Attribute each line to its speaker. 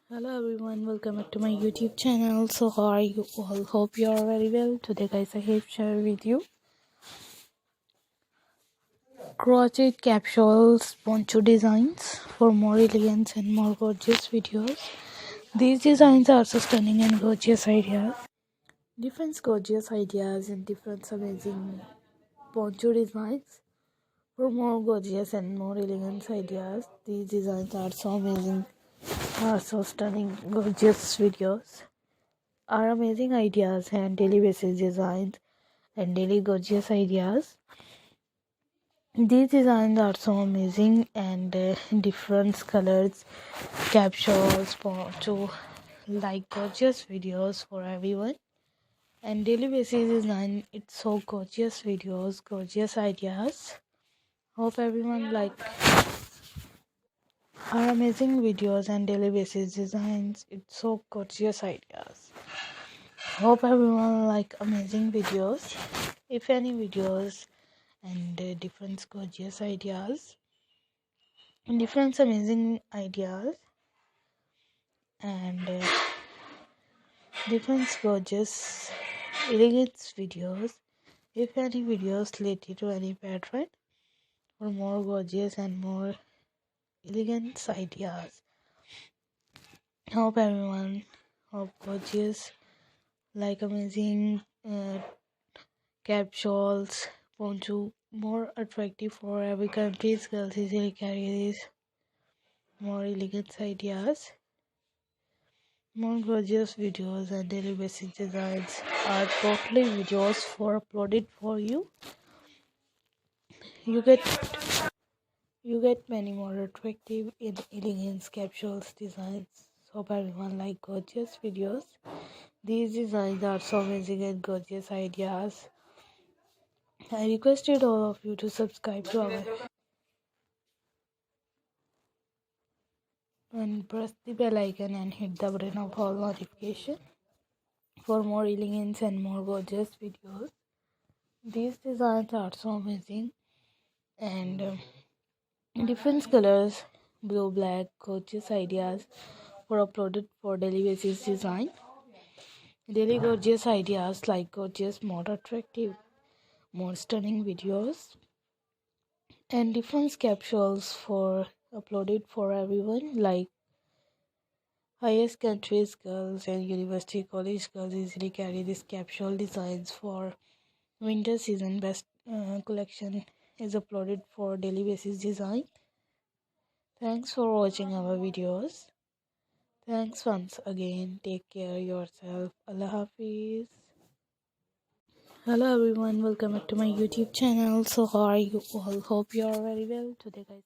Speaker 1: Hello everyone, welcome back to my YouTube channel. So how are you all? Hope you are very well. Today guys, I have shared with you crochet capsules poncho designs for more elegance and more gorgeous videos. These designs are so stunning and gorgeous ideas. Different gorgeous ideas and different amazing poncho designs for more gorgeous and more elegant ideas. These designs are so amazing, are so stunning, gorgeous videos. Are amazing ideas and daily basis designs and daily gorgeous ideas. These designs are so amazing and different colors, capsules, poncho, like gorgeous videos for everyone. And daily basis design, it's so gorgeous videos, gorgeous ideas. Hope everyone like our amazing videos and daily basis designs. It's so gorgeous ideas. Hope everyone like amazing videos. If any videos and different gorgeous ideas and different amazing ideas and different gorgeous elegant videos. If any videos related to any pattern or more gorgeous and more elegant ideas. Hope everyone hope gorgeous like amazing capsules poncho more attractive for every country's girls easily carry these more elegant ideas. More gorgeous videos and daily basic designs are totally videos for uploaded for you. You get many more attractive and elegant capsules designs. Hope everyone like gorgeous videos. These designs are so amazing and gorgeous ideas. I requested all of you to subscribe to our and press the bell icon and hit the button of all notification for more elegant and more gorgeous videos. These designs are so amazing and different colors, blue, black, gorgeous ideas were uploaded for daily basis design. Daily gorgeous ideas like gorgeous, more attractive, more stunning videos and different capsules for uploaded for everyone like highest countries girls and university college girls easily carry these capsule designs for winter season. Best collection is uploaded for daily basis design. Thanks for watching our videos. Thanks once again. Take care yourself. Allah Hafiz. Hello everyone, welcome back to my YouTube channel. So how are you all? Hope you are very well today guys.